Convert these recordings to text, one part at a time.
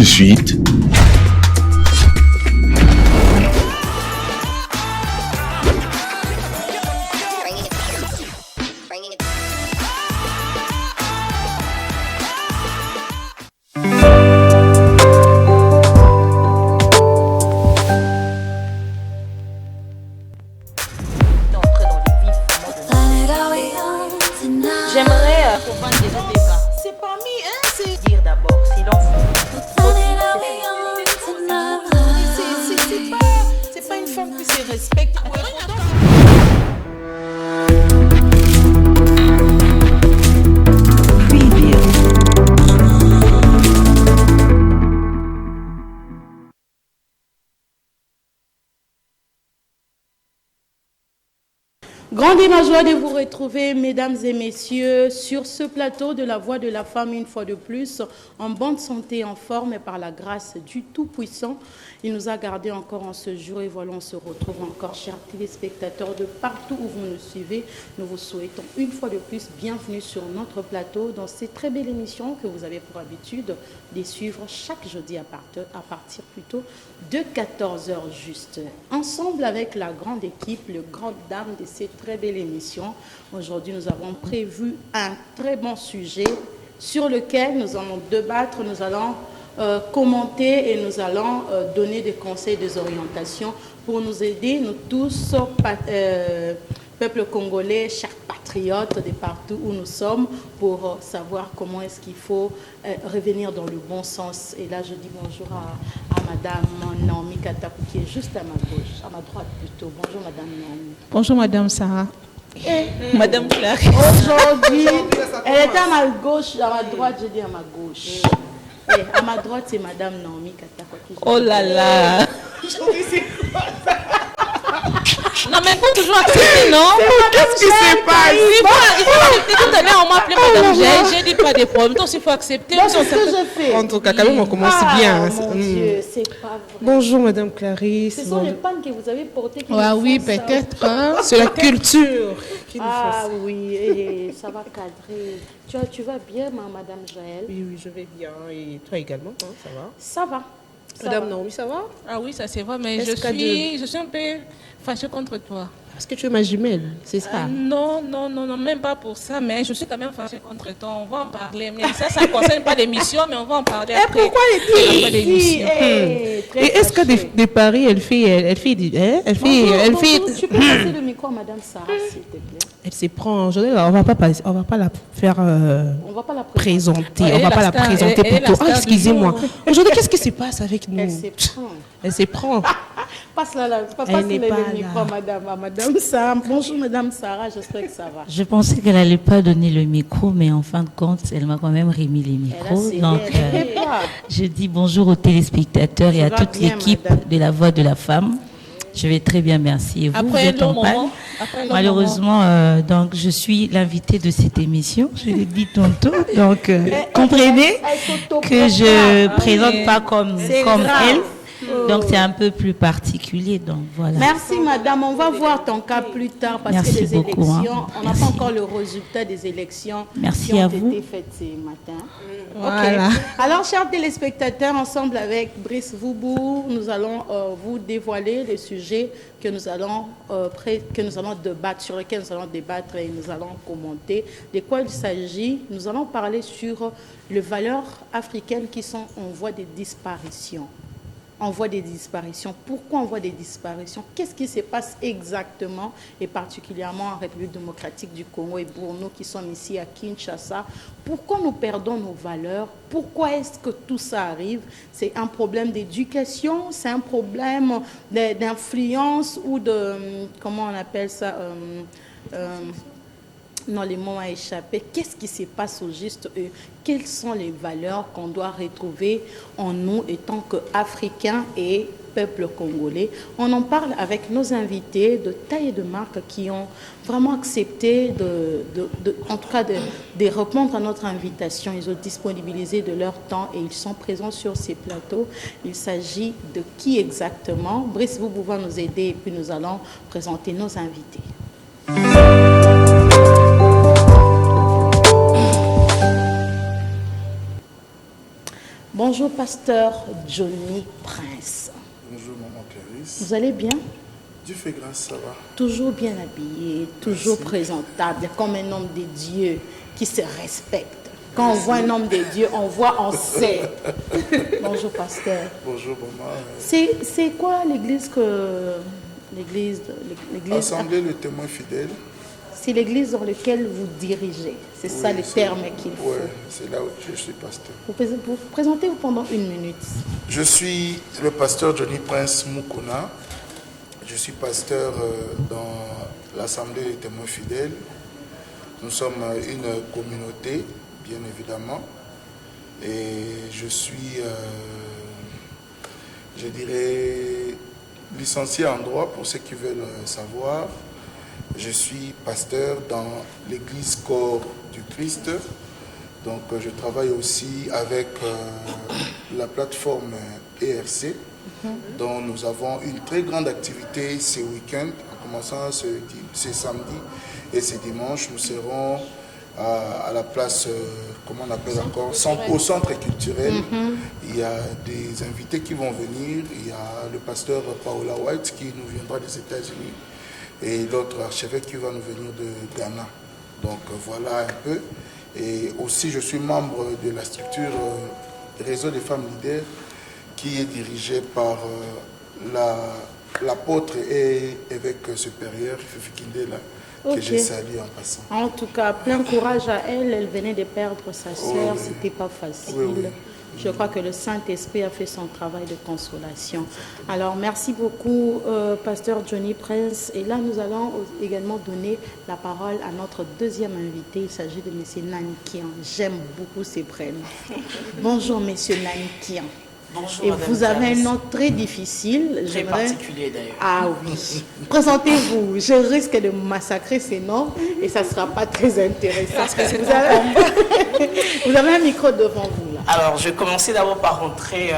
de suite, j'aimerais comprendre des autres débats. C'est pas mis, hein, c'est dire d'abord, silence. C'est pas une femme qui se respecte. Grande est ma joie de vous retrouver, mesdames et messieurs, sur ce plateau de la Voix de la Femme, une fois de plus, en bonne santé, en forme et par la grâce du Tout-Puissant. Il nous a gardés encore en ce jour et voilà, on se retrouve encore, chers téléspectateurs de partout où vous nous suivez. Nous vous souhaitons une fois de plus bienvenue sur notre plateau dans cette très belle émission que vous avez pour habitude de suivre chaque jeudi à partir plutôt de 14h juste. Ensemble avec la grande équipe, le grand dame de cette très belle émission. Aujourd'hui, nous avons prévu un très bon sujet sur lequel nous allons débattre, nous allons commenter et nous allons donner des conseils, des orientations pour nous aider, nous tous, peuple congolais, chers patriotes de partout où nous sommes, pour savoir comment est-ce qu'il faut revenir dans le bon sens. Et là, je dis bonjour à Madame Naomi Katakou, qui est juste à ma gauche, à ma droite plutôt. Bonjour Madame Naomi. Bonjour Madame Sarah. Madame Clarisse. Aujourd'hui, elle était à ma gauche, à ma droite, je dis à ma gauche. Et à ma droite, c'est Madame Naomi Katakou. Oh là là. Non, mais il faut toujours accepter, non? Qu'est-ce qui se passe? Il faut accepter. Tout à l'heure, on m'a appelé Madame J'ai. J'ai dit pas de problème. Donc, il faut accepter. C'est ce que je fais. En tout cas, quand même, on commence bien. Mon Dieu, c'est pas vrai. Bonjour Madame Clarisse. Ce sont les pannes que vous avez portées. Oui, peut-être. Hein? C'est la culture qui nous Ah oui, et ça va cadrer. Tu vas bien, Madame Jaël? Oui, je vais bien. Et toi également, hein, ça va? Ça va. Madame Naomi, ça va? Ah oui, ça c'est vrai, mais je suis un peu fâchée contre toi. Parce que tu es ma jumelle, c'est ça? Non, même pas pour ça, mais je suis quand même fâchée contre toi. On va en parler. Mais ça ne concerne pas l'émission, mais on va en parler après. Et pourquoi les l'émission? Et est-ce que des paris, elle fait... Tu peux passer le micro à Madame Sarah, s'il te plaît. Elle se prend. On va pas la faire on va pas la présenter. Elle On va est pas la la star, présenter elle est plutôt. la star Excusez-moi. du jour. Aujourd'hui, qu'est-ce qui se passe avec nous? Elle se prend. Passe le micro à Madame Sarah. Bonjour Madame Sarah, j'espère que ça va. Je pensais qu'elle n'allait pas donner le micro, mais en fin de compte, elle m'a quand même remis les micros. Donc, je dis bonjour aux téléspectateurs et à toute l'équipe de La Voix de la Femme. Je vais très bien, merci. Et vous, vous êtes en panne. Malheureusement, donc, je suis l'invitée de cette émission. Je l'ai dit tantôt. Donc, comprenez que je ne présente pas comme elle. Donc, c'est un peu plus particulier. Donc, voilà. Merci, madame. On va voir ton cas plus tard parce que les élections, on n'a pas encore le résultat des élections qui ont été faites ce matin. Voilà. Okay. Alors, chers téléspectateurs, ensemble avec Brice Voubou, nous allons vous dévoiler les sujets que nous allons débattre, sur lesquels nous allons débattre et nous allons commenter. De quoi il s'agit? Nous allons parler sur les valeurs africaines qui sont en voie de disparition. On voit des disparitions. Pourquoi on voit des disparitions? Qu'est-ce qui se passe exactement, et particulièrement en République démocratique du Congo et pour nous qui sommes ici à Kinshasa? Pourquoi nous perdons nos valeurs? Pourquoi est-ce que tout ça arrive? C'est un problème d'éducation? C'est un problème d'influence ou de... Comment on appelle ça? Non, les mots ont échappé. Qu'est-ce qui se passe au juste? Quelles sont les valeurs qu'on doit retrouver en nous, étant qu'Africains et peuple congolais? On en parle avec nos invités de taille et de marque qui ont vraiment accepté en tout cas de répondre à notre invitation. Ils ont disponibilisé de leur temps et ils sont présents sur ces plateaux. Il s'agit de qui exactement? Brice, vous pouvez nous aider et puis nous allons présenter nos invités. Bonjour, pasteur Johnny Prince. Bonjour, maman Clarisse. Vous allez bien? Dieu fait grâce, ça va. Toujours bien habillé, toujours Merci. présentable, comme un homme de Dieu qui se respecte. Quand on voit un homme de Dieu, on voit, on sait. Bonjour, pasteur. Bonjour, maman. C'est quoi l'église que... L'église... Assemblée le témoin fidèle. C'est l'église dans laquelle vous dirigez. C'est ça Oui, le terme qu'il faut. Oui, c'est là où je suis pasteur. Vous présentez-vous pendant 1 minute. Je suis le pasteur Johnny Prince Mukuna. Je suis pasteur dans l'Assemblée des témoins fidèles. Nous sommes une communauté, bien évidemment. Et je suis, je dirais, licencié en droit pour ceux qui veulent savoir. Je suis pasteur dans l'église Corps du Christ. Donc je travaille aussi avec la plateforme ERC, dont nous avons une très grande activité ce week-end. En commençant ce samedi et ce dimanche, nous serons à la place, comment on appelle encore, au centre culturel. Il y a des invités qui vont venir. Il y a le pasteur Paola White qui nous viendra des États-Unis et l'autre archevêque qui va nous venir de Ghana. Donc voilà un peu. Et aussi je suis membre de la structure Réseau des femmes leaders qui est dirigée par l'apôtre et évêque supérieur Fifi Kindela, que j'ai salué en passant. En tout cas, plein courage à elle. Elle venait de perdre sa sœur. Oui. C'était pas facile. Oui. Je crois que le Saint-Esprit a fait son travail de consolation. Alors, merci beaucoup, pasteur Johnny Prince. Et là, nous allons également donner la parole à notre deuxième invité. Il s'agit de M. Nanikian. J'aime beaucoup ses prénoms. Bonjour, M. Nanikian. Bonjour, Et Madame vous avez Clarisse. un nom très difficile. Très particulier d'ailleurs. Ah oui. Présentez-vous. Je risque de massacrer ces noms et ça ne sera pas très intéressant. Parce que c'est Vous avez un micro devant vous là. Alors, je vais commencer d'abord par rentrer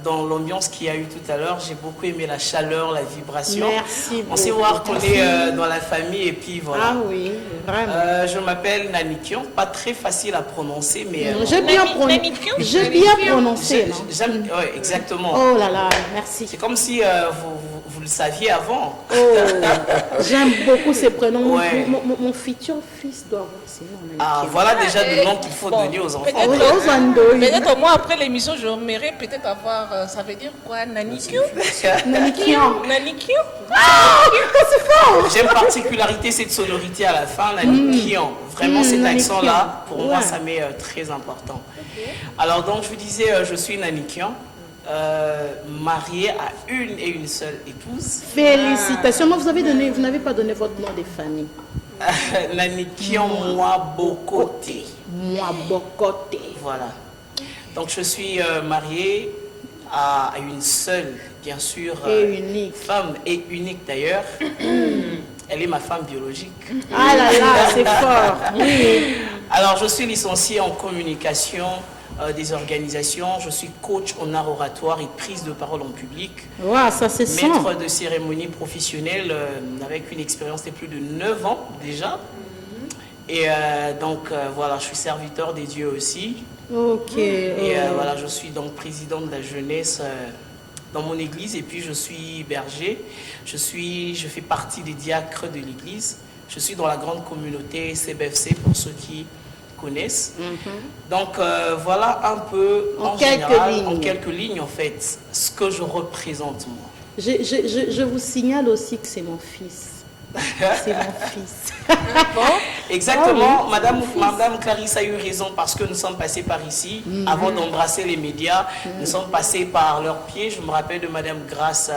dans l'ambiance qu'il y a eu tout à l'heure. J'ai beaucoup aimé la chaleur, la vibration. Merci On sait beaucoup. voir qu'on est dans la famille et puis voilà. Ah oui, vraiment. Je m'appelle Nanikian, pas très facile à prononcer, mais... J'ai bien prononcé. Non? J'aime, ouais, exactement. Oh là là, merci. C'est comme si vous le saviez avant. Oh, j'aime beaucoup ces prénoms. Ouais. Mon futur fils doit avoir ces noms. Ah, voilà déjà le nom qu'il faut donner aux enfants. Peut-être moi, après l'émission, j'aimerais peut-être avoir, ça veut dire quoi, Nanikian? Nanikian. Nanikian? C'est fort. J'aime particularité cette sonorité à la fin, Nanikian. Vraiment cet Nanikian. accent-là, pour moi, Ouais. ça m'est très important. Alors donc, je vous disais, je suis Nanikian, mariée à une seule épouse. Félicitations. Moi, vous n'avez pas donné votre nom de famille. Nanikian Mwabokote. Mwabokote. Voilà. Donc je suis mariée à une seule, bien sûr, Et unique. femme, et unique d'ailleurs. Elle est ma femme biologique. Ah là là, c'est fort. Oui. Alors je suis licenciée en communication des organisations. Je suis coach en art oratoire et prise de parole en public. Wow, ça c'est ça. Maître de cérémonie professionnelle avec une expérience de plus de 9 ans déjà. Et donc voilà, je suis serviteur des dieux aussi. Ok. Et voilà, je suis donc président de la jeunesse dans mon église et puis je suis berger. Je fais partie des diacres de l'église. Je suis dans la grande communauté CBFC pour ceux qui connaissent. Donc voilà un peu en quelques lignes en fait ce que je représente moi. Je vous signale aussi que c'est mon fils. C'est mon fils. Exactement, Ah oui, Madame Clarisse a eu raison parce que nous sommes passés par ici, avant d'embrasser les médias, nous sommes passés par leurs pieds. Je me rappelle de Madame Grace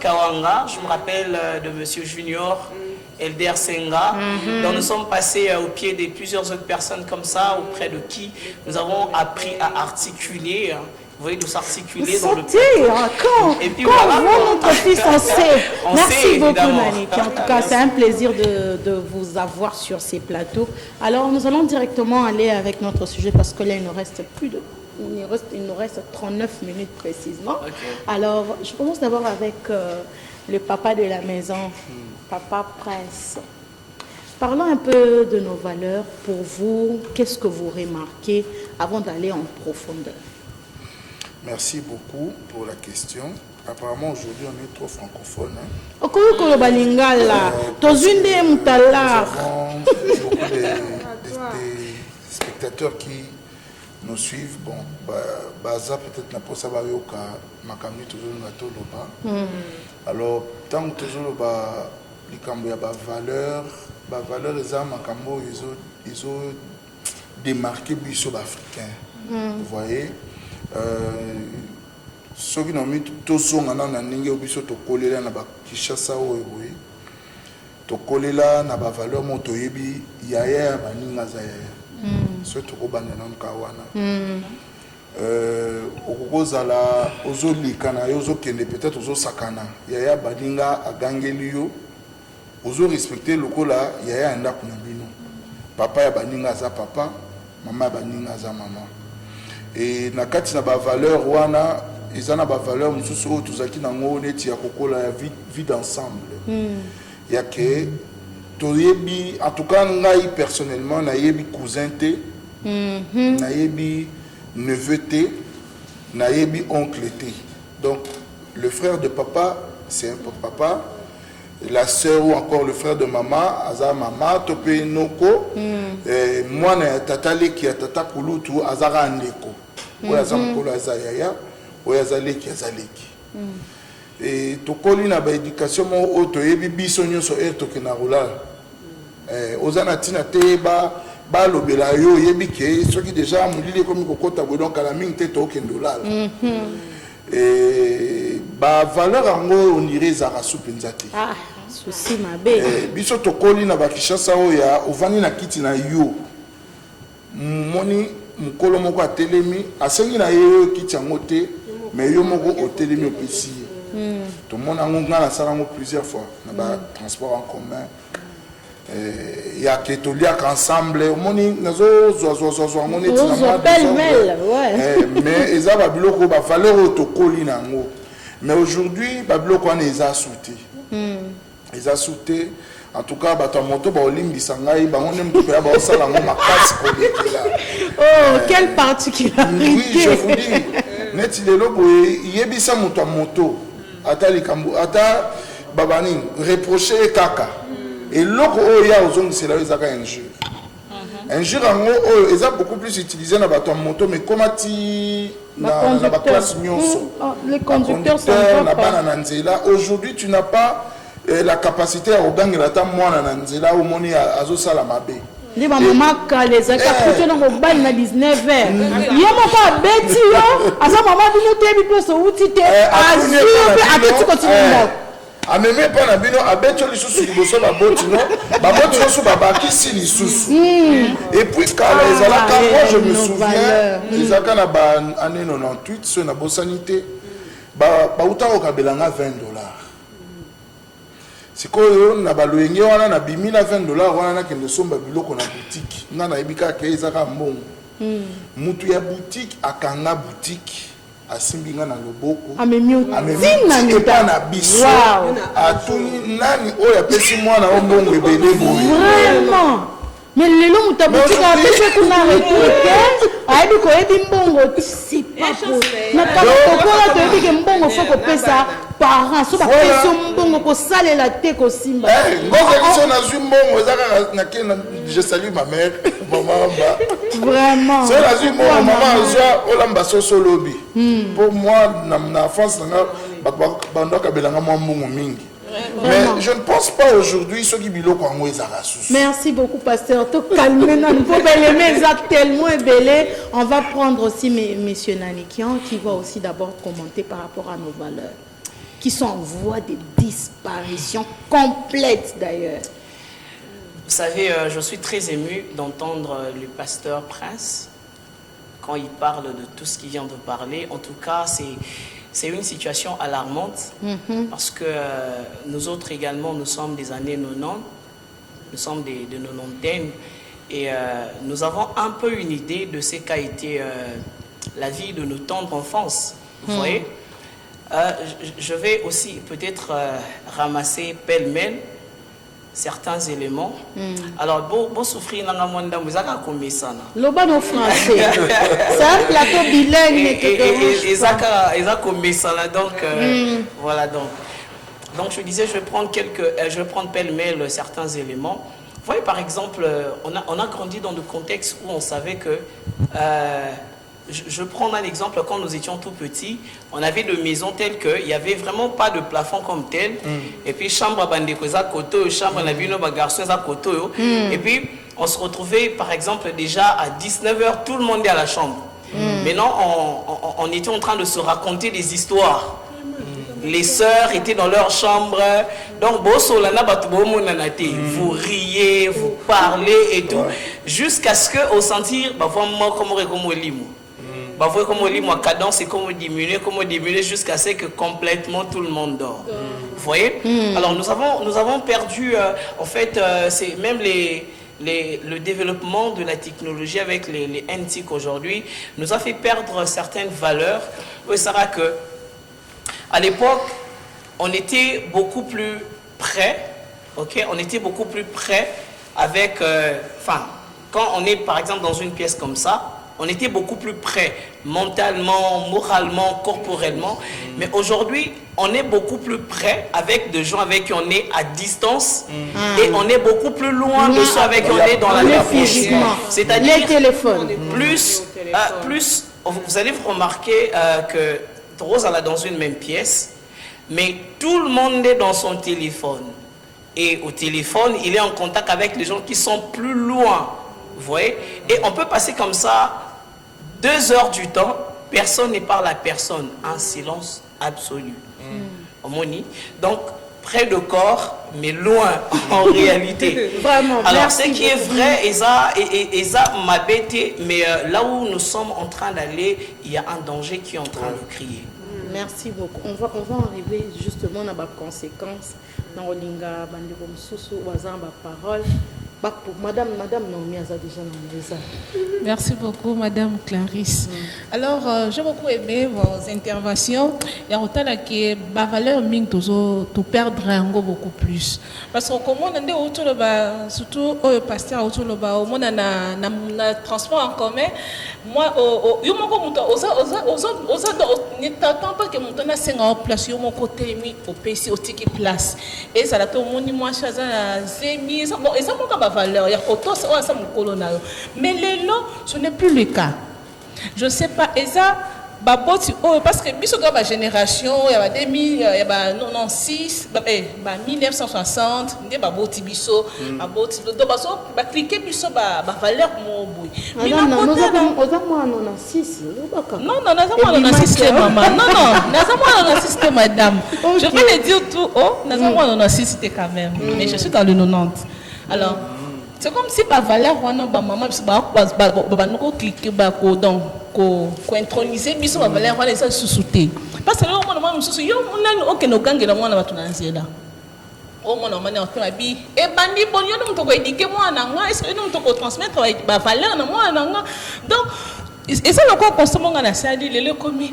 Kawanga, je me rappelle de Monsieur Junior, Elder Senga. Donc nous sommes passés au pied de plusieurs autres personnes comme ça, auprès de qui nous avons appris à articuler. Vous voyez, de s'articuler dans le quand, et puis quand voilà, on voit notre fils, on sait. On Merci sait, beaucoup, évidemment. Nani. En tout cas, c'est un plaisir de vous avoir sur ces plateaux. Alors, nous allons directement aller avec notre sujet parce que là, il nous reste 39 minutes précisément. Ok. Alors, je commence d'abord avec le papa de la maison, Papa Prince. Parlons un peu de nos valeurs. Pour vous, qu'est-ce que vous remarquez avant d'aller en profondeur? Merci beaucoup pour la question. Apparemment, aujourd'hui, on est trop francophone. Nous avons beaucoup de spectateurs qui nous suivent. Bon, Baza peut-être n'a pas savoir que ma camie toujours n'a pas. Alors, tant que toujours les cambios a valeur les armes à cambo ils ont démarqué biso africain. Vous voyez. Ceux qui n'ont mis tout son en n'ingé au biso to coller là n'a Kinshasa ou oui to coller là n'a pas valeur moto yebi yaya baninga zaya ceux to ko bana nam kawana okozala ozolikana yozo kende peut-être ozo sakana yaya baninga agangeli yo ozo respecter lokola yaya anda kuna bino papa ya baninga za papa mama ya baninga za mama et na kati na ba valeur wana ils ont ba valeur mususu o tuzaki na ngone ti ya kokola ya vie d'ensemble ya que toyebi en tout cas ngai personnellement na yebi cousin te na yebi neveu te na yebi oncle te donc le frère de papa c'est un papa la sœur ou encore le frère de maman aza mama topé noko moi na tata leki ya tata kulutu azara ndeko oya za mkolo aza yaya oya za leki azaleki et tokoli na ba éducation mo oto yebi biso nyonso to na rola ozana tina te ba lobela yo yebi ke soki déjà mulile comme kokota bodon kala mingi te to kendolala et ba valeur ango on irait za rasupinza te souci mabe biso tokoli na ba Kinshasa oya ovani na kiti na yo moni mukolo moko atelemi asengi na yo kiti yango te mais yo moko otelemi opesi tout le monde a ngana salango plusieurs fois na ba transport en commun ya ketoliak ensemble moni nazo zo moni mais eza ba biloko ba valeur otokoli nango mais aujourd'hui ba biloko wana eza sauté en tout cas bato moto ba olimbisa ngai bango nem to ba osala ngo makasi ko lekela quelle particularité oui je vous dis neti lelo boye yebisa moto moto ata likambo ata babani reprocher kaka et loko oya ozongisela ezaka injure ango oyo eza beaucoup plus utilisé na bato moto mais comment ti na ba classe nyonso les conducteurs sont na bana na nzela aujourd'hui tu n'as pas la capacité à ogangela ta mwana na nzela au moni azo sala mabe ndi ba mama kale za ka kuto na mobile na 19h yo moko abeti yo aza mama bino te bi peso uti te azu pe abeti ko tinimo ameme pa na bino abeti lisusu liboso ba botino ba botino so ba bakisi lisusu et puis kala ezala ka moi je me souviens ezaka na ba année 98 so na bosanité ba uta ko kabelanga $20 sikoyo na baloyenge wana na bimi na $20 wana na kende somba biloko na boutique nga na ebika ke ezaka mbongo mutu ya boutique akanga boutique asimbinga na loboko amemi pa na biso atuni nani oyo apesi mwana o mbongo ebele boye vraiment mais lelo muta boutique apesi kuna retraité ayebi koyebi mbongo si papo na kakokola toyebi ke mbongo fo kopesa parents so bapesi mbongo kosalela te kosimba ngozaliso nazwi mbongo ezaka nakena je salue ma mère maman vraiment so nazwi mbongo maman azwa olamba soso lobi pour moi na France nanga bando kabelanga mwa mbongo mingi. Mais je ne pense pas aujourd'hui ceux qui biloko en ezaka sous. Merci beaucoup pasteur. To calmer non faut belé tellement belé. On va prendre aussi monsieur Nanikian qui va aussi d'abord commenter par rapport à nos valeurs qui sont en voie de disparition complète d'ailleurs. Vous savez, je suis très ému d'entendre le pasteur Prince quand il parle de tout ce qu'il vient de parler. En tout cas, c'est une situation alarmante parce que nous autres également, nous sommes des années 90, nous sommes de 90 et nous avons un peu une idée de ce qu'a été la vie de nos tendres enfance. Vous voyez, je vais aussi peut-être ramasser pêle-mêle certains éléments. Alors, beau souffrir dans la monde, vous avez commis ça. Le bon français. C'est un plateau bilingue. Et ça a commis ça. Donc, voilà. Donc, je disais, je vais prendre pêle-mêle certains éléments. Vous voyez, par exemple, on a grandi dans le contexte où on savait que... je prends un exemple, quand nous étions tout petits, on avait des maisons telles qu'il n'y avait vraiment pas de plafond comme tel. Et puis, chambre à bandeko, à côté, chambre à la vie, garçon à côté. Et puis, on se retrouvait, par exemple, déjà à 19h, tout le monde est à la chambre. Maintenant, on était en train de se raconter des histoires. Les sœurs étaient dans leur chambre. Donc, vous riez, vous parlez et tout. Jusqu'à ce qu'au sentir, ma cadence est comme diminuer jusqu'à ce que complètement tout le monde dort. Vous voyez? Alors, nous avons perdu, en fait, c'est même le développement de la technologie avec les NTIC aujourd'hui nous a fait perdre certaines valeurs. Vous savez que à l'époque, on était beaucoup plus près, ok? On était beaucoup plus près avec, quand on est par exemple dans une pièce comme ça, on était beaucoup plus près mentalement, moralement, corporellement. Mais aujourd'hui, on est beaucoup plus près avec des gens avec qui on est à distance et on est beaucoup plus loin de ceux avec qui on est dans la même pièce. C'est-à-dire, les téléphones. Plus, vous allez vous remarquer que Rose est dans une même pièce, mais tout le monde est dans son téléphone. Et au téléphone, il est en contact avec les gens qui sont plus loin. Vous voyez? Et on peut passer comme ça 2 heures du temps, personne ne parle à personne, un silence absolu. Donc, près de corps, mais loin en réalité. Vraiment, alors, ce qui est vrai, et ça m'a bêté, mais là où nous sommes en train d'aller, il y a un danger qui est en train de crier. Merci beaucoup. On va arriver justement à ma conséquence. Dans le linga, parole. Madame Naomi Aza déjà dans les. Merci beaucoup, Madame Clarisse. Alors, j'ai beaucoup aimé vos interventions. Il y a autant que ma valeur mine tout perdre beaucoup plus. Parce que comme on est autour de surtout au pasteur autour de au monde na transport en commun. Moi, yo moko muto oza ne t'attends pas que muto na senga en place yo moko temi au PC au tiki place. Et ça la to moni moi chaza zemi bon et ça mon valeur, il y a autant ça mon colonel. Mais les lots, ce n'est plus le cas. Je ne sais pas, et ça, parce que biso ma génération, il y a 2000, il y a 96, 1960, il y a baboti biso, baboti donc baso ba cliquer biso ba valeur mo boy. Mais non, nous avons 96. Non, nous avons 96 maman. Non, nous avons 96 madame. Je vais le dire tout haut, nous avons 96 quand même, mais je suis dans le 90. Alors c'est comme si ma valeur maman cliquer introniser biso ma valeur ça sous-souté parce que là on sous yo on OK no gange na mwana batu nanzela o mwana mwana on bi e bandi bon yo mutoko éduquer mwana nga est-ce que nous mutoko transmettre ba valeur na mwana nga donc et ça le quoi constamment na sali le comme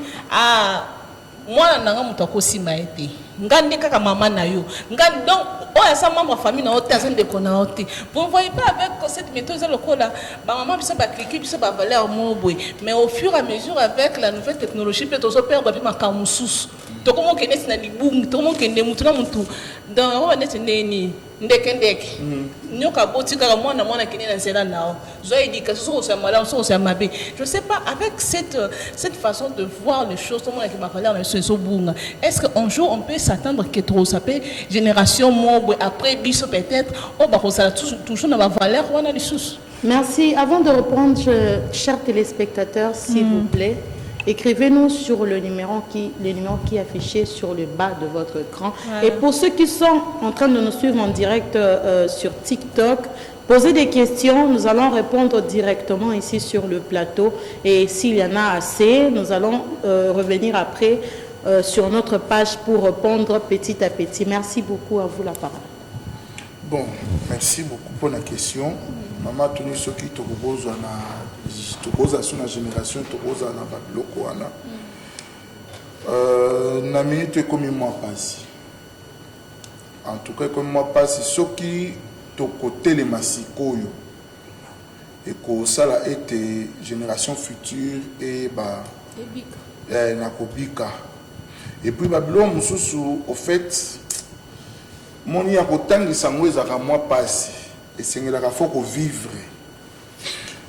mwana nanga mutoko simba été ngandi kaka maman na yo ngandi donc oya sa membre famille na hôtel ça de kona hôtel vous ne voyez pas avec cette méthode là là ba maman bisa ba cliquer bisa ba valeur mo boy mais au fur et à mesure avec la nouvelle technologie peut aussi perdre ba ma kamusus to comment que n'est na libung to comment que ne mutu na mutu dans on est neni ndeke nyoka boti kaka mwana kini na nzela nao zo éducation so malamu so mabe je sais pas avec cette façon de voir les choses tout le monde qui m'a valeur na so bunga est-ce que un jour on peut s'attendre que trop ça peut génération mo après biso peut-être on va ça toujours na valeur wana les choses. Merci. Avant de reprendre, chers téléspectateurs, s'il vous plaît, écrivez-nous sur le numéro qui est affiché sur le bas de votre écran. Voilà. Et pour ceux qui sont en train de nous suivre en direct sur TikTok, posez des questions, nous allons répondre directement ici sur le plateau. Et s'il y en a assez, nous allons revenir après sur notre page pour répondre petit à petit. Merci beaucoup, à vous la parole. Bon, merci beaucoup pour la question. Maman, tous ceux qui te reposent sur la génération, te reposent à la bloc. Na minute comme moi passe. en tout cas comme moi pas c'est ce qui to côté les masikoyo et que ça a été génération future et bah nakobika et puis Babylone mususu au fait mon y a autant de sango ezaka moi passe et c'est la faut qu'on vivre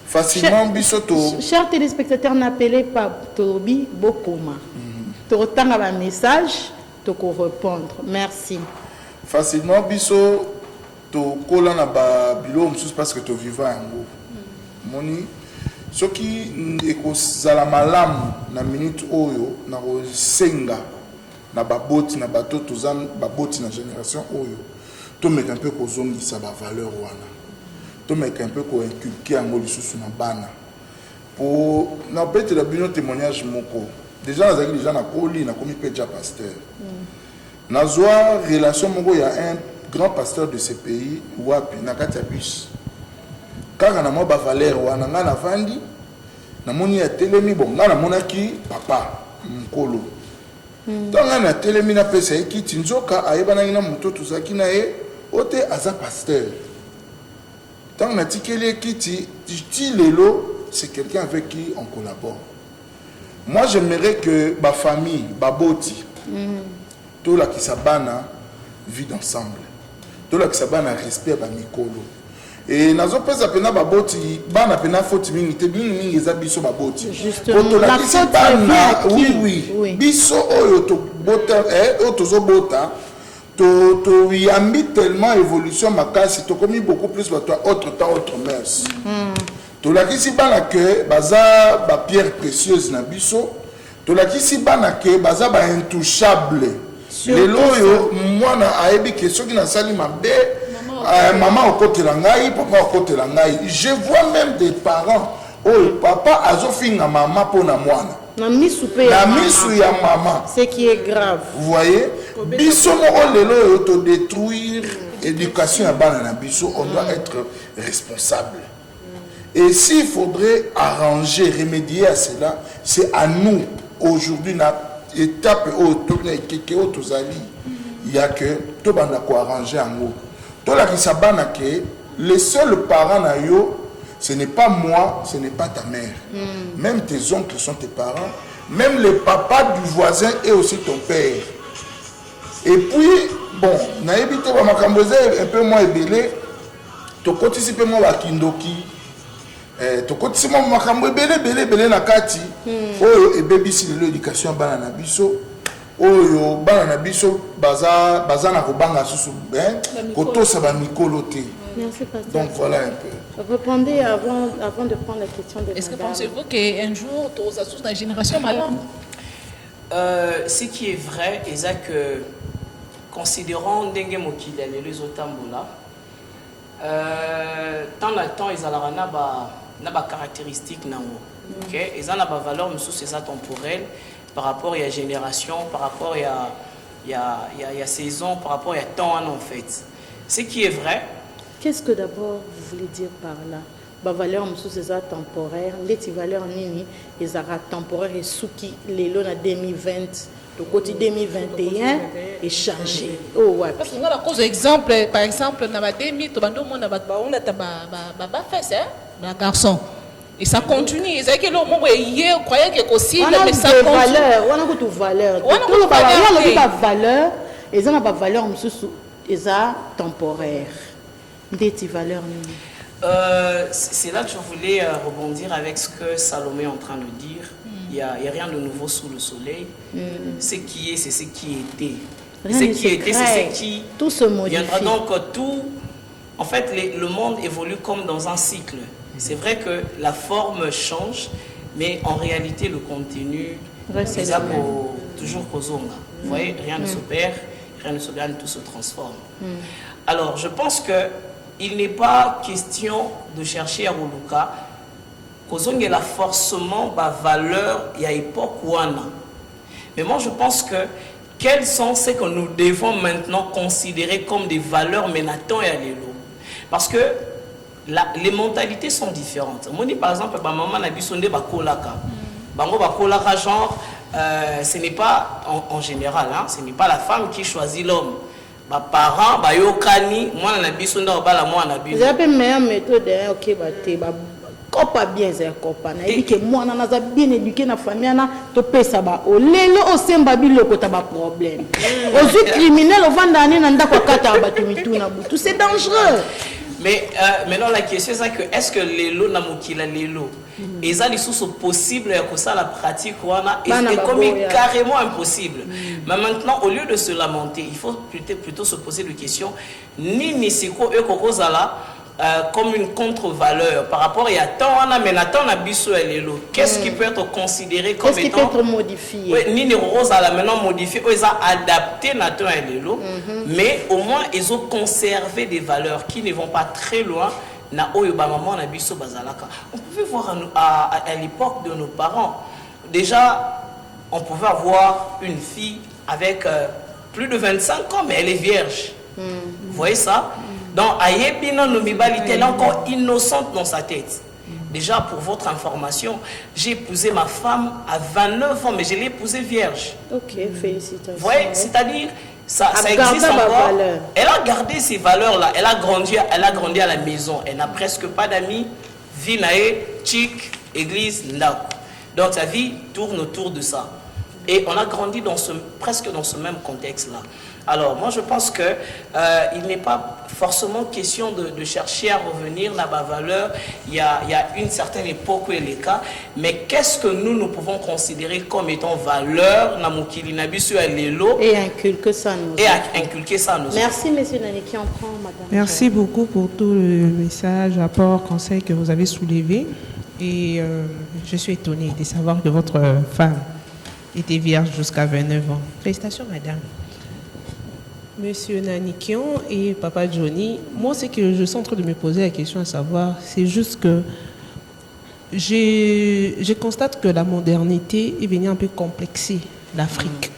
facilement bisoto. Chers téléspectateurs, n'appelez pas Tobi Bokoma. Tu retends un message, tu peux répondre. Merci. Facilement biso to kola na Babylone parce que tu vivant en gros. Moni ce qui ekozala malamu na minute oyo na senga na baboti na bato tozan baboti na génération oyo to mettre un peu kozongisa ba valeur wana to mettre un peu ko inculquer en lisusu na bana pour na bête la bino témoignage moko déjà na zaki déjà na koli na komi pe déjà pasteur na zoa relation moko ya un grand pasteur de ce pays wapi na kati ya bus kaka na mo ba valeur wana nga na vandi na moni ya telemi bon nga na monaki papa mkolo tanga na telemi na pesa ekiti nzoka ayebana ina muto tuzaki na ye ote aza pasteur tanga na tikeli ekiti ti lelo c'est quelqu'un avec qui on collabore. Moi j'aimerais que ma famille baboti tout la kisabana vit ensemble tout la kisabana respect ba mikolo et nazo pesa pena baboti bana pena faute mingi te mingi eza biso baboti justement la faute bana oui biso oyo to bota otozo bota to yambi tellement évolution makasi to komi beaucoup plus ba toi autre temps autre mœurs to la kisi bana que baza ba pierre précieuse na biso to la kisi bana que baza ba intouchable lelo yo mwana ayebi que soki na sali mabe maman au côté langai, papa au côté langai. Je vois même des parents. Oh, papa azofinga maman pour na mwana. Na misu ya maman. Ce qui est grave. Vous voyez? Biso mo lelo to détruire éducation à bana na biso, on doit être responsable. Et s'il faudrait arranger, remédier à cela, c'est à nous aujourd'hui na étape au tourner keke au tozali. Il y a que to banda ko arranger en haut. Les seuls parents na yo, ce n'est pas moi, ce n'est pas ta mère. Même tes oncles sont tes parents. Même le papa du voisin est aussi ton père. Et puis, bon, na évité ba makamboze un peu moins belé. To participer moi ba kindoki. To participer moi makambo belé na kati. Oh et baby si l'éducation bana na biso. Oyo bana na biso baza na kobanga susu ben koto sa ba mikolo te. Merci pasteur. Donc voilà un peu. Répondez avant de prendre la question de Est-ce que pensez-vous qu'un jour tu auras sous la génération malade? Ce qui est vrai est que considérant ndenge mokili ya lelo ezotambola tant na temps ezalaka na ba caractéristiques nango. OK, ezana ba valeur mosusu eza temporelle par rapport à la génération, par rapport à la saison, par rapport à temps en fait. Ce qui est vrai. Qu'est-ce que d'abord vous voulez dire par là? La valeur c'est temporaire, les valeurs nini, ils sont temporaires et ceux qui les lois en 2020, le côté 2021 est changé. Oh ouais. Parce que nous avons cause exemple, par exemple, dans la 2000, tu vas nous on a fait un garçon. Et ça continue. C'est que le moment où hier, on croyait que possible, mais ça continue. On a beaucoup de valeur. On a valeur. Et ça n'a pas valeur, mais ça temporaire. Des valeurs. C'est là que je voulais rebondir avec ce que Salomé est en train de dire. Il n'y a rien de nouveau sous le soleil. Ce qui est, c'est ce qui était. Ce qui était, c'est ce qui tout se modifie. Viendra donc tout. En fait, le monde évolue comme dans un cycle. C'est vrai que la forme change, mais en réalité, le contenu est toujours Kozonga. Vous voyez, rien ne se perd, rien ne se gagne, tout se transforme. Alors, je pense qu'il n'est pas question de chercher à Roluka. Kozonga est la forcément la valeur il y a époque Wana. Mais moi, je pense que quels sont ceux que nous devons maintenant considérer comme des valeurs Menaton et Alelo? Parce que les mentalités sont différentes. Moi, par exemple, ma maman n'a pas de bakolaka. Bakolaka, genre, ce n'est pas en général, hein, ce n'est pas la femme qui choisit l'homme. ba parents ba yokani mwana na biso nda obala mwana biso. J'ai appelé meilleure méthode OK ba te ba copa bien c'est copa na dit que moi na za bien éduqué na famille na to pesa ba o lelo o semba biloko ta ba problème. Aux criminels au vandani na ndako kata ba tumituna butu c'est dangereux. Mais maintenant la question c'est que est-ce que lelo na mokila lelo et ça les sous possible que ça la pratique wana est comme carrément impossible. Mais maintenant au lieu de se lamenter, il faut plutôt se poser des questions ni siko e kokozala comme une contre-valeur par rapport à tant on a mais attend na biso lelo. Qu'est-ce qui peut être considéré comme étant qu'est-ce qui peut être modifié? Oui, ni rose à la maintenant modifié, ils ont adapté nato lelo, mais au moins ils ont conservé des valeurs qui ne vont pas très loin. Na oyoba maman na biso bazalaka. On pouvait voir à l'époque de nos parents. Déjà, on pouvait avoir une fille avec plus de 25 ans, mais elle est vierge. Vous voyez ça? Donc, Ayebina Nomibali, elle est encore innocente dans sa tête. Déjà, pour votre information, j'ai épousé ma femme à 29 ans, mais je l'ai épousée vierge. Ok, félicitations. Vous voyez, c'est-à-dire, ça existe encore. Elle a gardé ces valeurs-là. Elle a grandi à la maison. Elle n'a presque pas d'amis. Vie nae, chic, église, ndako. Donc, sa vie tourne autour de ça. Et on a grandi presque dans ce même contexte-là. Alors, moi, je pense qu'il n'est pas forcément question de chercher à revenir à ma valeur. Il y a une certaine époque où il est cas. Mais qu'est-ce que nous pouvons considérer comme étant valeur et inculquer ça à nous. Merci, M. Naniki. On prend, madame. Merci beaucoup pour tout le message, apport, conseil que vous avez soulevé. Et je suis étonnée de savoir que votre femme était vierge jusqu'à 29 ans. Félicitations, madame. Monsieur Nanikian et Papa Johnny, moi, ce que je suis en train de me poser la question à savoir, c'est juste que je constate que la modernité est venue un peu complexer l'Afrique.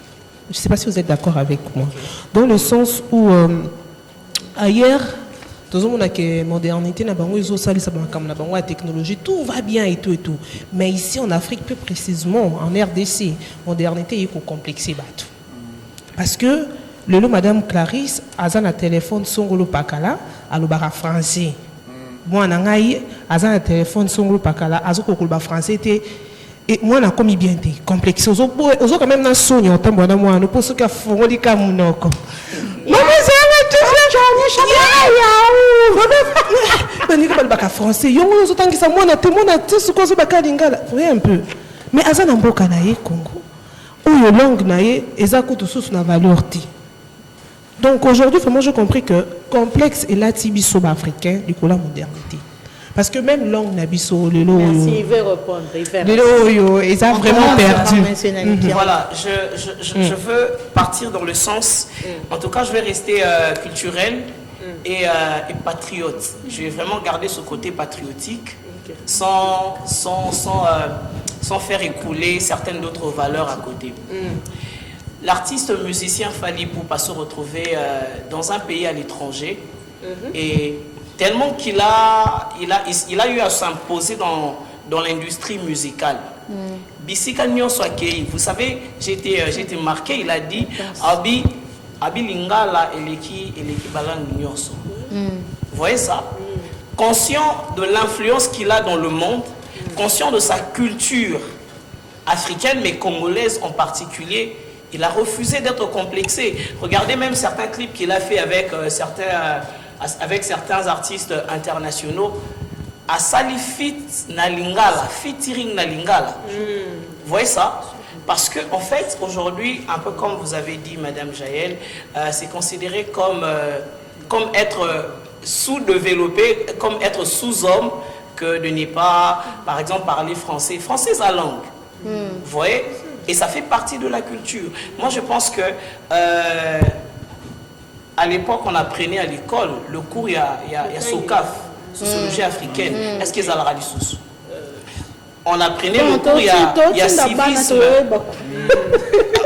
Je ne sais pas si vous êtes d'accord avec moi. Dans le sens où, ailleurs, tout le monde a que modernité, la technologie, tout va bien et tout et tout. Mais ici, en Afrique, plus précisément, en RDC, modernité, il faut complexer. Parce que, le lot Madame Clarisse a un téléphone songolo pakala à l'obara français. Moi nangai a un téléphone songolo pakala à zokolba français et moi na comme bien té complexe ozo quand même na sonyo otambo na moi no poso ka fongoli ka munoko. Maman c'est un truc baka français yo ozo tangisa moi na te ce ko zo baka lingala voyez un peu mais azana mboka na ye Congo ou langue na ye ezako to sous na valeur ti. Donc aujourd'hui, vraiment, j'ai compris que complexe est la tibiso africain du coup la modernité. Parce que même langue nabiso, le lot. Merci, il veut répondre. Le lot, ils ont vraiment perdu. Voilà, je veux partir dans le sens, en tout cas, je vais rester culturel et patriote. Je vais vraiment garder ce côté patriotique sans faire écouler certaines d'autres valeurs à côté. L'artiste musicien Fally Ipupa se retrouver dans un pays à l'étranger et tellement qu'il a eu à s'imposer dans l'industrie musicale. Bisika Nyonso Akei, vous savez, j'ai été marqué, il a dit Abi Lingala eleki balang Nyonso. Vous voyez ça? Conscient de l'influence qu'il a dans le monde, conscient de sa culture africaine mais congolaise en particulier. Il a refusé d'être complexé. Regardez même certains clips qu'il a fait avec certains artistes internationaux. À Salifit Nalingala, featuring Nalingala. Vous voyez ça? Parce que en fait, aujourd'hui, un peu comme vous avez dit, Madame Jaël, c'est considéré comme être sous-développé, comme être sous-homme, que de ne pas, par exemple, parler français. Français à langue. Vous voyez? Et ça fait partie de la culture. Moi, je pense que à l'époque, on apprenait à l'école le cours, il y a SOCAF, sociologie africaine. Est-ce qu'ils allaient à l'issous? On apprenait le cours, il y a civisme.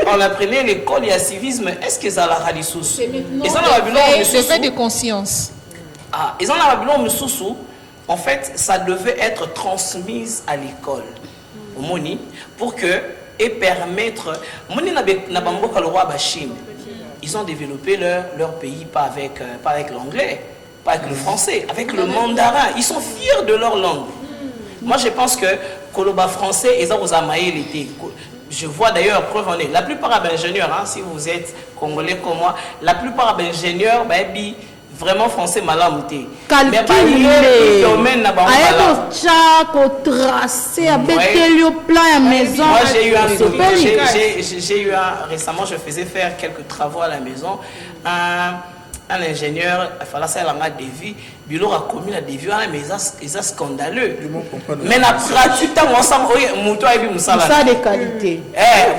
On apprenait l'école, il y a civisme. Est-ce qu'ils allaient à l'issous? Le fait de conscience. Ah, ils en ont un en fait, ça devait être transmis à l'école. Au Moni, pour que et permettre moni na bamboka le roi Bachine ils ont développé leur pays pas avec l'anglais, pas avec le français, avec le mandarin. Ils sont fiers de leur langue. Moi, je pense que Koloba français, ils ont l'été. Je vois d'ailleurs, preuve en est, la plupart des ingénieurs, hein, si vous êtes congolais comme moi, la plupart des ingénieurs, vraiment français malamouté. Calculé. Tracé, plan à maison. Moi, j'ai eu récemment, je faisais faire quelques travaux à la maison. Un ingénieur, il fallait faire la dévi, Bilo a commis la dévi, mais c'est scandaleux. Mais la pratique, on s'en va, Moussa de qualité.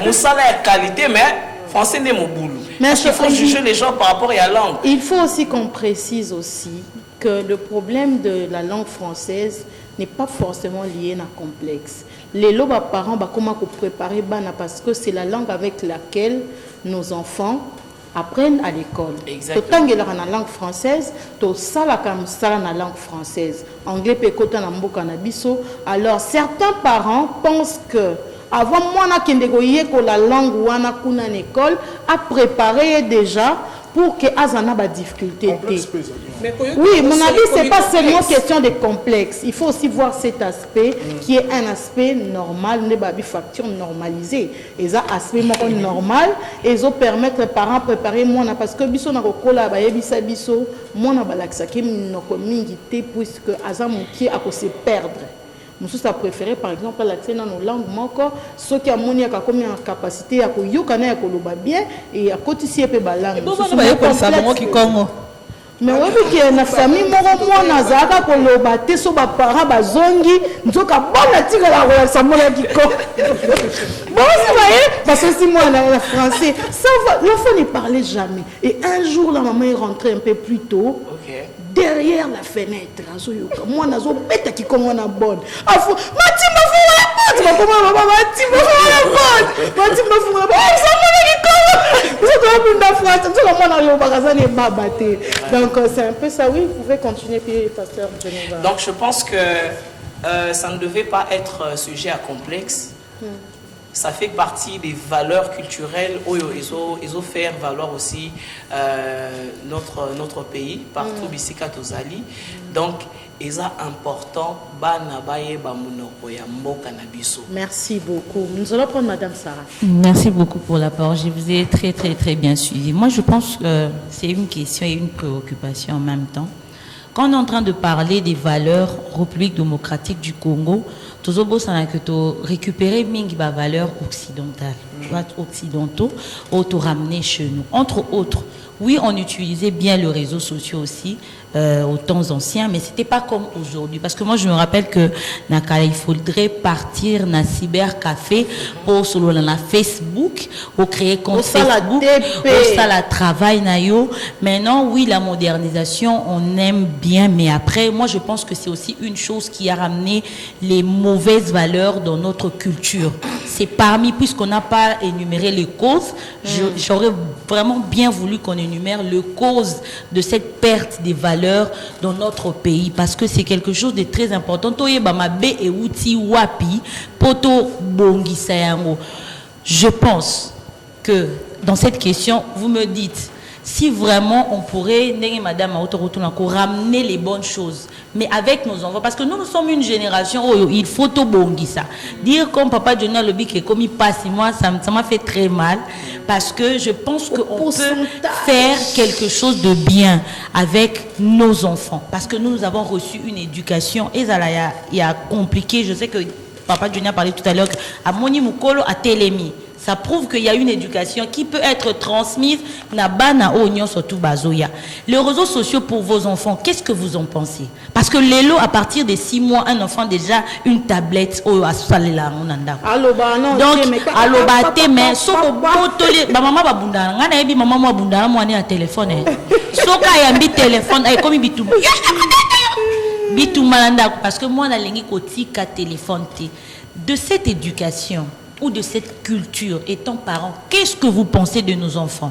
Moussa de qualité, mais français n'est mon boulot. Mais il faut juger les gens par rapport à la langue. Il faut aussi qu'on précise aussi que le problème de la langue française n'est pas forcément lié à un complexe. Les parents, comment préparer parce que c'est la langue avec laquelle nos enfants apprennent à l'école. Tant que la langue française, to sala comme ça la langue française. Anglais peut côté na mboka na biso. Alors certains parents pensent que avant moi na kendegoye ko la langue wana kuna en école a préparé déjà pour que azana ba difficulté. Oui, mon avis, c'est pas seulement question de complexe. Il faut aussi voir cet aspect qui est un aspect normal, une facture normalisée. Et ça, aspect normal, et ça permet aux parents de préparer moi parce que biso na kokola ba yebisa biso moi na balakisa ki noko mingi te puisque azam qui a se perdre. Nous a préféré par exemple la tienne dans nos langues manko ceux qui a moni a comme en capacité à koyokana ya koloba bien et à cotiser pe ba langue. Mais oui, qui est na famille moko mwana zaka koloba te so ba parents bazongi nzoka bona tika la relation mona kiko. Bon c'est vrai parce que si moi en français ça l'enfant ne parlait jamais et un jour la maman est rentrée un peu plus tôt. Okay. Derrière la fenêtre, moi nazo beta qui comme on a bonne. Afu, matima fu la porte, matima fu la porte. Matima fu la porte. Ça m'a dit comment? Je dois prendre la France. Tout le monde a eu bagazan et babaté. Donc c'est un peu ça. Oui, vous pouvez continuer puis pasteur Geneva. Donc je pense que ça ne devait pas être sujet à complexe. Ça fait partie des valeurs culturelles où ils ont fait valoir aussi notre pays, partout ici Katozali. Donc, ils sont importants. Merci beaucoup. Nous allons prendre Madame Sarah. Merci beaucoup pour la parole. Je vous ai très, très, très bien suivi. Moi, je pense que c'est une question et une préoccupation en même temps. Quand on est en train de parler des valeurs République démocratique du Congo, Tozobo Sanaketo récupérer mingi ba valeurs occidentales, occidentaux, auto ramener chez nous. Entre autres, oui, on utilisait bien les réseaux sociaux aussi aux temps anciens, mais c'était pas comme aujourd'hui. Parce que moi, je me rappelle que il faudrait partir dans cybercafé pour sur la Facebook, pour créer compte Facebook, pour ça la travail nayo. Maintenant, oui, la modernisation, on aime bien, mais après, moi, je pense que c'est aussi une chose qui a ramené les mauvaises valeurs dans notre culture. C'est parmi, puisqu'on n'a pas énuméré les causes, j'aurais vraiment bien voulu qu'on énumère les causes de cette perte des valeurs dans notre pays, parce que c'est quelque chose de très important. Je pense que dans cette question, vous me dites, si vraiment on pourrait, madame, ramener les bonnes choses, mais avec nos enfants, parce que nous sommes une génération où il faut tout bongi ça. Dire comme papa Johnny a le bic et comme il passe, moi, ça m'a fait très mal, parce que je pense qu'on peut faire quelque chose de bien avec nos enfants, parce que nous avons reçu une éducation, et ça il y a compliqué, je sais que papa Johnny a parlé tout à l'heure, à Moni Mukolo, à Télémi. Ça prouve qu'il y a une éducation qui peut être transmise na bana oignon surtout bazoya. Les réseaux sociaux pour vos enfants, qu'est-ce que vous en pensez? Parce que l'élo, à partir de 6 mois, un enfant déjà une tablette au asalela monanda. Donc alobate mais soko botoli ba maman ba bundana ngana yebi maman mo bundana mo ani a téléphone. Soka yambi téléphone ay comme bitu. Bitu malanda parce que moi na lengi kotika téléphone te. De cette éducation ou de cette culture, étant parent, qu'est-ce que vous pensez de nos enfants?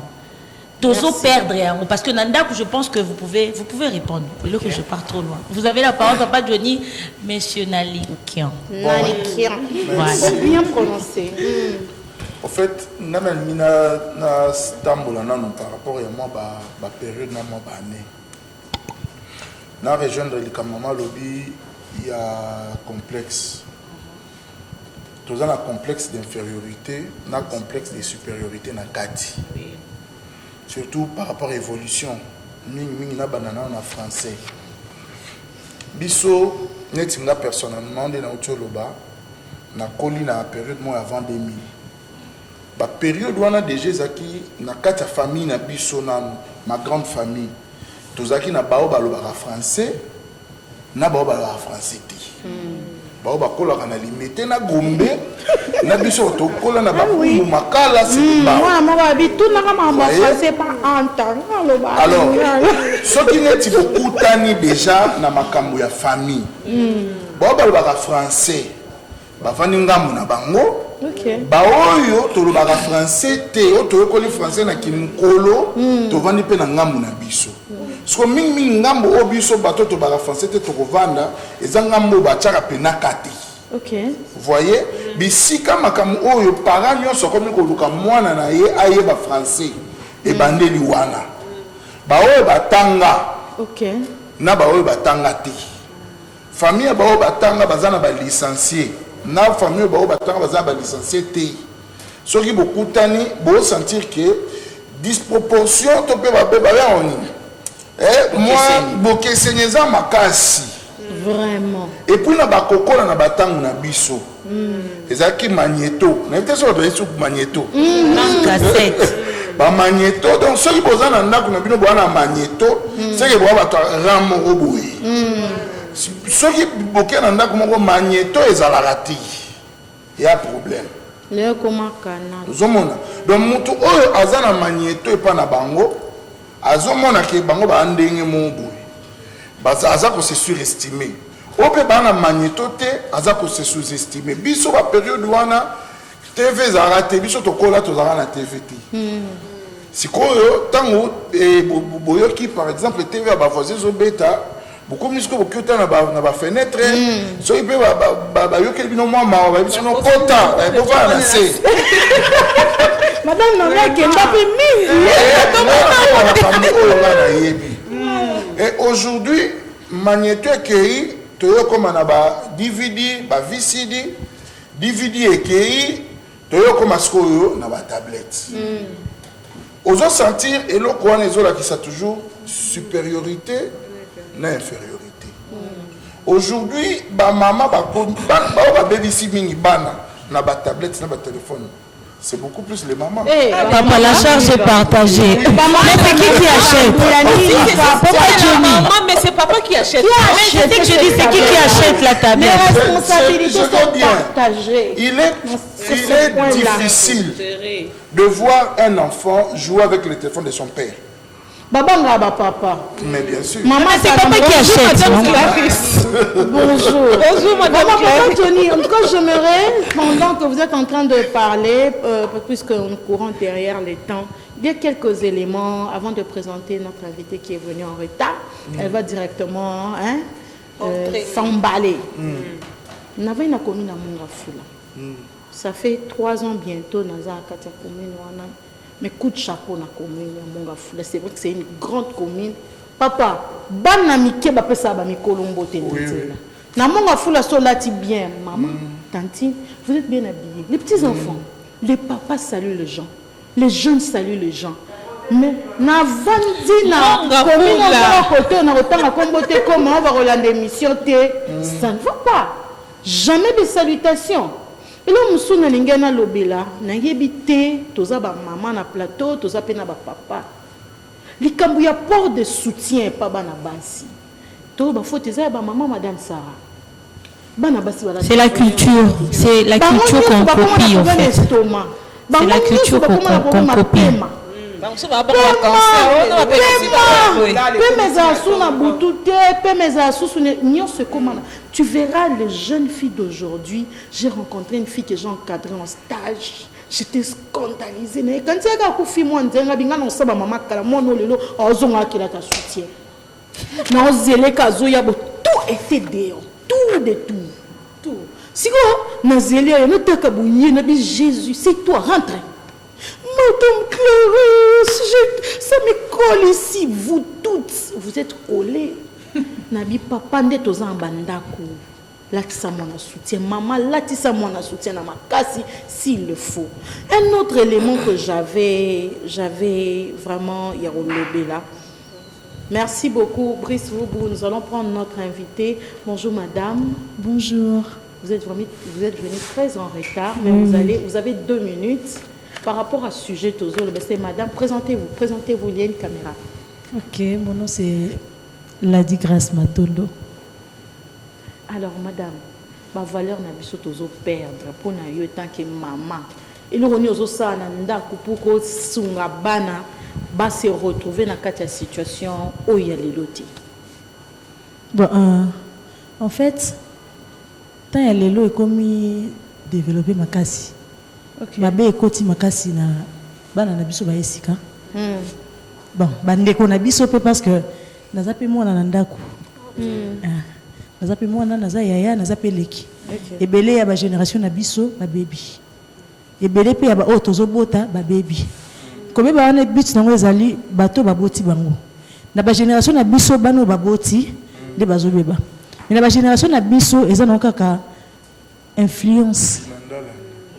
Tozo perdre, parce que Nanda, je pense que vous pouvez répondre. Là que je pars trop loin. Vous avez la parole, papa Johnny, monsieur Nalikian. Nalikian. Voilà. Bien prononcé. En fait, na stambola non par rapport à moi ba période na moi ba année. Na rejoindre le Kamama lobby, il y a complexe. Tous un complexe d'infériorité, un complexe de supériorité na kati. Surtout par rapport à l'évolution. Ming na banana en français. Biso netinga personnellement de na Otoloba na koli na période moi avant 2000. La période où on a déjà zaki na kati famille na biso na ma grande famille tozaki na bao balobaka français na bao balobaka français te bao bakolaka na limité na gombe na biso tokola na bakumu makala c'est ba moi moi bitu na kama français pas entendre le ba alors ce qui n'est bokutani déjà na makambo ya famille bao balobaka français bafani ngambu na bango. Okay. Baoyo tolobaka français te o tokoli français na kimkolo to vandi pe na ngambu na biso. Sko mingi ngambu o biso bato to baka français te to kovanda eza ngambu ba tchaka pe na kati. OK. Vous voyez bisika makamu oyo parents nyonso komi ko luka mwana na ye aye ba français e bandeli wana. Baoyo batanga. OK. Na baoyo batanga te. Famille baoyo batanga bazana ba licencié. Na famille ba batanga baza ba licencié te soki bokutani bo sentir que disproportion to pe ba ya oni moi boke senyeza makasi vraiment et puis na ba kokola na batangu na biso ezaki magnéto na été so de sou magnéto cassette ba magnéto donc soki bozana ndako na bino bwana magnéto c'est que bo ba to ramo roboyi ceux qui boquent dans le magnéto et à la ratie, il y a un problème. Le comment canal. Donc mutu oyo azana magnéto et pas na bango, azomona ke bango ba ndenge mobu. Baza azako se surestimé. Ope ba na magnéto te azako se sous-estimé. Biso ba période wana TV za raté, biso to kola to za na TVT. Sikoyo tango boyo ki par exemple TV ba voisin zo beta beaucoup de musique beaucoup de na ba fenêtre so il peut ba yo quel bino moi ma ba bino content ba va na c'est madame non là qui m'a et aujourd'hui magnéto qui to comme na ba DVD ba VCD DVD qui to comme askoyo na ba tablette aux sentir et le quoi les autres qui ça toujours supériorité na infériorité. Aujourd'hui, ba maman ba baby si mini bana na ba tablette na ba téléphone. C'est beaucoup plus les mamans. Papa, la charge est partagée. Mais c'est qui achète? Mais c'est papa qui achète. C'est ce que je dis, c'est qui achète la tablette? Les responsabilités sont partagées. Il est difficile de voir un enfant jouer avec le téléphone de son père. Babanga ba papa. Mais bien sûr. Maman, c'est papa qui achète. Bonjour. Bonjour, madame Tony. En tout cas, j'aimerais, pendant que vous êtes en train de parler, puisque nous courons derrière les temps, dire quelques éléments avant de présenter notre invitée qui est venue en retard. Elle va directement s'emballer. Nous avons une commune à Mongafula. Ça fait 3 ans bientôt, nous avons une commune. Mais coup de chapeau na commune Mongafula, c'est vrai que c'est une grande commune. Papa, bana mike ba pesa ba mikolombo tenitela. Na Mongafula solati bien, maman, tantine, vous êtes bien habillés. Les petits enfants, les papas saluent les gens, les jeunes saluent les gens. Mais na vandi na commune na côté na otanga kombote comment on va relancer l'émission té, ça ne va pas. Jamais de salutations. Et là, nous avons un lobela, nous avons un maman na plateau, nous avons un papa. Les cambouya port de soutien, pas na basi. Tout le faut maman madame Sarah. C'est la culture, c'est la culture qu'on copie en fait. C'est la culture qu'on copie. Tu verras les jeunes filles d'aujourd'hui. J'ai rencontré une fille que j'ai encadrée en stage. J'étais scandalisée. Quand tu as un fille, moi, maman, tout était dehors. Tout de tout. Si vous n'azélie, Jésus, c'est toi, rentre. Madame Clarisse, ça me colle ici. Vous toutes, vous êtes collés. Nabi papa nde toza en bandako. Latissa mon soutien. Maman, latissa mon soutien à ma casse s'il le faut. Un autre élément que j'avais vraiment yarolobé là. Merci beaucoup, Brice Voubou. Nous allons prendre notre invité. Bonjour, madame. Bonjour. Vous êtes venu très en retard, mais vous avez 2 minutes. Par rapport à ce sujet, c'est madame, présentez-vous, il y a une caméra. Ok, mon nom c'est Ladi Grace Matondo. Alors, madame, ma valeur n'a pas de perdre pour nous tant que maman. Et nous avons ça pour que Sungabana va se retrouver dans cette situation où il y a les lotis. Bon, en fait, tant il y a les lots, comme développer ma casse. Ma bé écoute ma casse na bana na biso ba esika. Bon, bande ko na biso pe parce que naza pe mwana na ndako. Naza pe mwana naza yaya naza pe leki. Ebele ya ba génération na biso ba baby. Ebele pe ya ba otozo bota ba baby. Comme ba wana bit na ngo ezali bato ba boti bango. Na ba génération na biso bano ba boti de bazo beba. Mais na ba génération na biso ezana kaka influence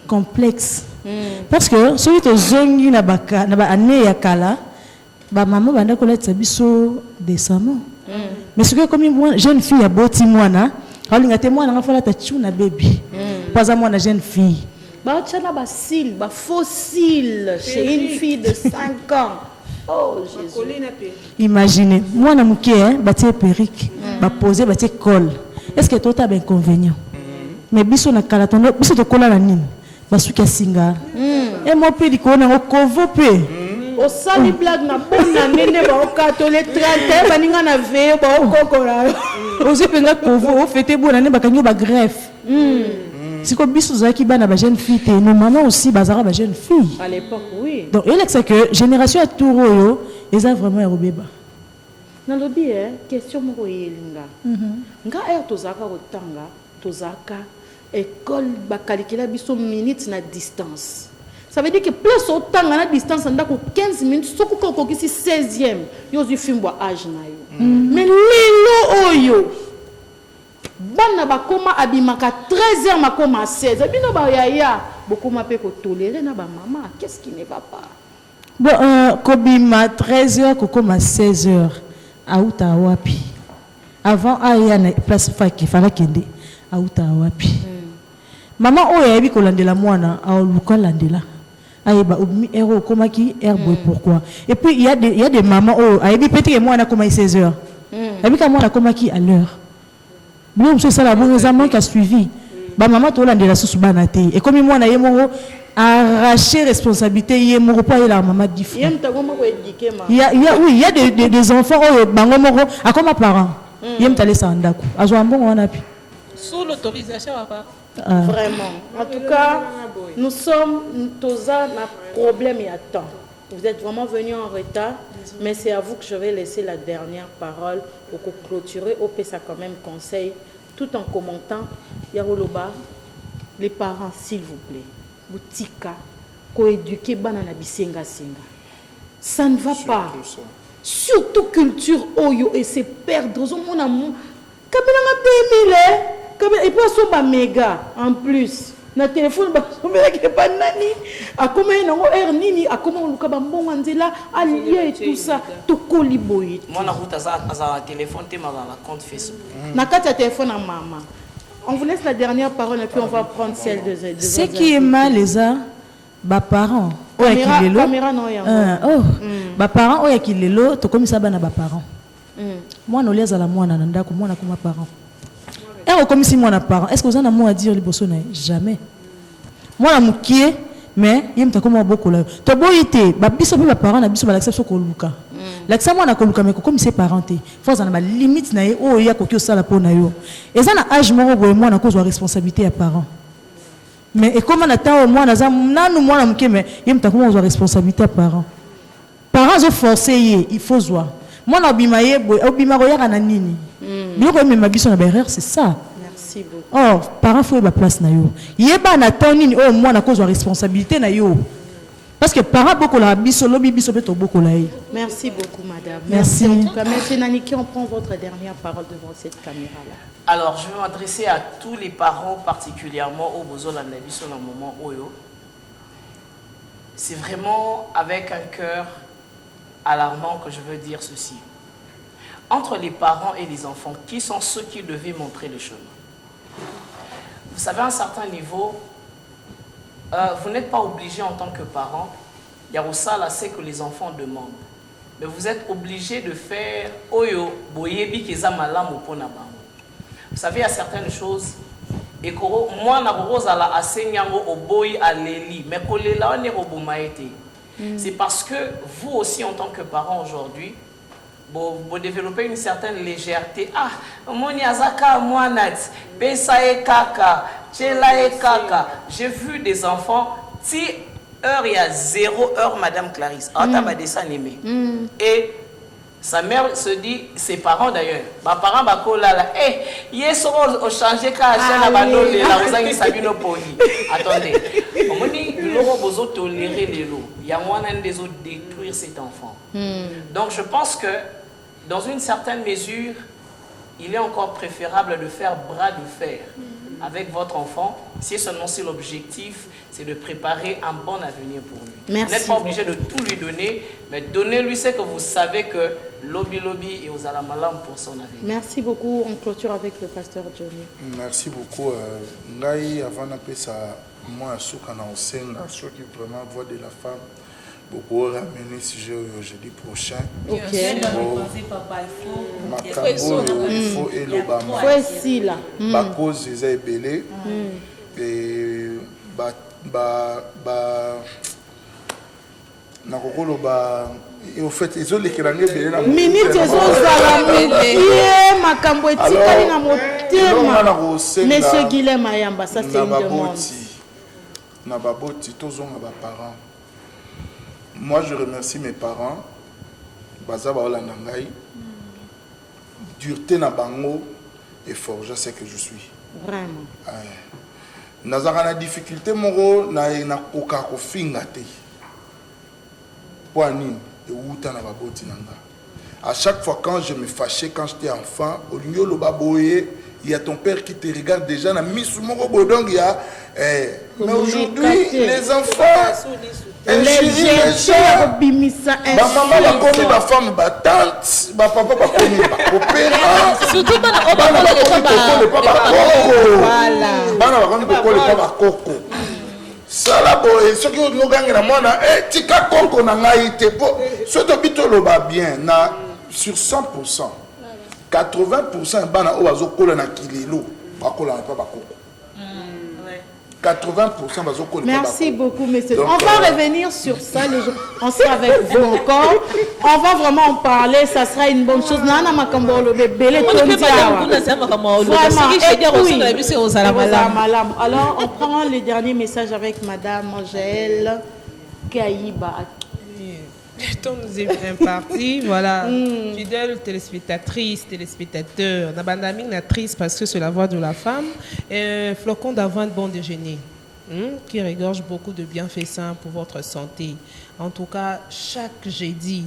complexe. Parce que celui qui zongi na ba année ya kala ba maman banda ko letsa biso décemment. Mais ce que comme une jeune fille a boti mwana, alinga te mwana ngafala ta tuna baby. Pas à mwana jeune fille. Ba tchana ba cils, ba fossile chez une fille de 5 ans. Oh Jésus. Imaginez, mwana muke ba tie perruque, ba poser ba tie col. Est-ce que toi tu as un inconvénient? Mais biso na kala tondo biso to kola na nini? Basuka singa. Et moi pe dikona ngo kovo pe. Au sali blague na bona nene ba okatole 30 baninga na veille ba okokora. Ozi penga kovo o fete bona ne bakanyo ba greffe. Siko biso zaki bana ba jeune fille te nos mamans aussi bazara ba jeune fille. À l'époque oui. Donc il est que génération à touro yo eza vraiment robeba. Na lobi question moko yelinga. Nga tozaka otanga tozaka école bakalikela biso minutes na distance. Ça veut dire que plus autant na distance ndako 15 minutes soko ko kisi 16e yo zu fimbwa âge na yo. Mais lelo oyo bana bakoma abimaka 13h makoma 16. Bino ba yaya bokoma pe ko tolérer na ba maman, qu'est-ce qui ne va pas? Bon kobima 13h kokoma 16h auta wapi. Avant aya na place faki fala kende auta wapi. Maman oyo yebi kolandela mwana aoluka landela ayeba obi ero komaki herbe pourquoi et puis il y a des mamans oyo ayebi peut-être mwana koma 16h yebi ka mwana komaki à l'heure bon c'est ça la bonne examen qui a suivi ba maman to landela susu bana te et comme mwana ye mongo arracher responsabilité ye mongo pas la maman difu il y a des enfants oyo bango mongo akoma parent yem tale sandako azwa mbongo wana pi sous l'autorisation papa. Vraiment. En tout cas, nous sommes tous un problème et à temps. Vous êtes vraiment venus en retard, mais c'est à vous que je vais laisser la dernière parole pour clôturer. Au ça quand même conseil, tout en commentant. Yaroloba, les parents, s'il vous plaît, boutika, co-éduquer banana bisenga senga. Ça ne va pas. Surtout culture oyo et c'est perdre. Mon amour, et puis on va méga en plus na téléphone ba somela ke pas nani a comment nango air nini a comment luka ba mbongo nzela a lié et tout ça to koliboyi moi na route za téléphone te ma compte Facebook na kata téléphone à maman. On vous laisse la dernière parole et puis on va prendre celle de ce qui est mal les a ba parents caméra non ya ba parents oya kilelo to comme ça bana ba parents moi no leza la mwana na ndako mwana comme parent. Et comme si moi n'a parent, est-ce que vous en avez un mot à dire les bossons? Jamais. Moi la moukié, mais il me comme beaucoup là. Tu beau été, biso pe parent na biso ba l'acception ko luka. L'accent moi na ko luka mais comme c'est parenté. Faut en avoir limite na o ya ko ça la po na yo. Et ça na âge mo go moi na cause de responsabilité à parent. Mais et comment na ta moi na za nanu moi na moukié mais il me comme on responsabilité à parent. Parents ont forcé il faut voir. Moi na bimaye obima roya na nini. C'est ça. Merci. Merci beaucoup. Oh, parents faut ba place na yo. Yeba na toni oh moi na cause de responsabilité na yo. Parce que parents beaucoup la biso lobi biso beto beaucoup là. Merci beaucoup madame. Merci. En tout cas, monsieur Naniki, on prend votre dernière parole devant cette caméra là. Alors, je vais m'adresser à tous les parents, particulièrement au besoin de la vie sur le moment Oyo. C'est vraiment avec un cœur alarmant que je veux dire ceci. Entre les parents et les enfants, qui sont ceux qui devaient montrer le chemin? Vous savez, à un certain niveau, vous n'êtes pas obligé en tant que parent, il y a aussi là, c'est que les enfants demandent. Mais vous êtes obligé de faire Oyo, Boyebi, Kezamalam ou Ponabang. Vous savez, il y a certaines choses. Et moi, c'est parce que vous aussi, en tant que parent aujourd'hui, vous développez une certaine légèreté. Ah, j'ai vu des enfants, si heure il y a 0 heure, Madame Clarisse, dessin animé. Et sa mère se dit, ses parents d'ailleurs, mes parents bakola hier au changer car j'ai abandonné la rosagne sabino poli. Attendez, on dit l'euro bozo tolérer les lots. Il y a moyen des autres détruire cet enfant. Donc je pense que dans une certaine mesure, il est encore préférable de faire bras de fer avec votre enfant, si seulement si l'objectif c'est de préparer un bon avenir pour lui. Merci. Vous n'êtes pas obligé de tout lui donner, mais donnez-lui ce que vous savez que lobby et aux alamalam pour son avenir. Merci beaucoup. On clôture avec le pasteur Johnny. Merci beaucoup. Ngai, avant d'appeler ça, moi, je suis qui vraiment voix de la femme. Beaucoup ramener ce sujet jeudi prochain. Ok. Il faut et le bama. Faut aussi là. La cause des ébélés. Et au fait, ils ont les kirangues minute makambo etikali na motema. Monsieur Guilhem Ayamba, ça c'est une demande. Na baboti tozonga ba parents. Moi je remercie mes parents. Baza ba olanda ngai. Dureté na bango et fort, je sais que je suis. Vraiment. Nazara na difficulté moro na koka ko finga te. Poani et wuta na baboti nanga. À chaque fois quand je me fâchais quand j'étais enfant, au lieu le baboye, il y a ton père qui te regarde déjà na misu moko bodong il y a mais aujourd'hui les enfants les gens bimisa ba maman ba komi ba femme ba tante ba papa ba komi ba opéra surtout ba koko sala boy ce que nous gagnons na mona tika koko na ngai te po so to bitolo ba bien na sur 100%. 80% bana o bazokola na kilelo bakola na pa bakoko. 80% bazokola. Merci beaucoup messieurs. Donc, on va revenir sur ça les gens. On sera avec vous encore. On va vraiment en parler, ça sera une bonne chose. Nana makambo lo bébé alors on prend le dernier message avec madame Angèle Kaïba. Quand nous est bien parti, voilà, fidèles téléspectatrices, téléspectateurs, Nabandamine triste parce que c'est la voix de la femme, flocon d'avoine bon déjeuner, qui regorge beaucoup de bienfaits sains pour votre santé. En tout cas, chaque jeudi,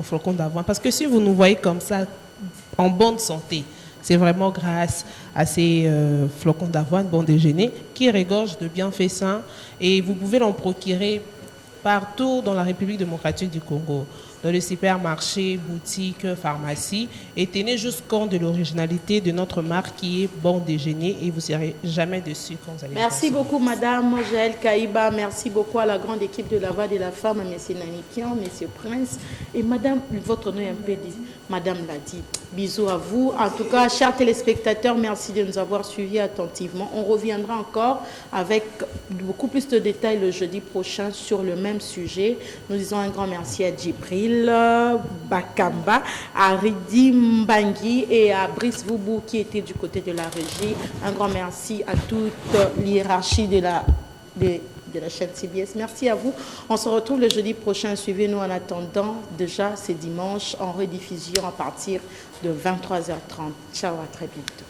flocon d'avoine, parce que si vous nous voyez comme ça, en bonne santé, c'est vraiment grâce à ces flocons d'avoine bon déjeuner qui regorgent de bienfaits sains et vous pouvez l'en procurer partout dans la République démocratique du Congo, dans les supermarchés, boutiques, pharmacies, et tenez juste compte de l'originalité de notre marque qui est Bon Déjeuner et vous ne serez jamais déçus quand vous allez. Merci beaucoup Madame Angèle Kaïba, merci beaucoup à la grande équipe de la Voix de la Femme, à M. Nanikian, M. Prince et Madame, votre nom est un peu dit, Madame l'a dit. Bisous à vous. En tout cas, chers téléspectateurs, merci de nous avoir suivis attentivement. On reviendra encore avec beaucoup plus de détails le jeudi prochain sur le même sujet. Nous disons un grand merci à Djibril Bakamba, à Ridi Mbangi et à Brice Voubou qui était du côté de la régie. Un grand merci à toute l'hiérarchie de la chaîne CBS. Merci à vous. On se retrouve le jeudi prochain. Suivez-nous en attendant. Déjà, c'est dimanche en rediffusion à partir de 23h30. Ciao, à très bientôt.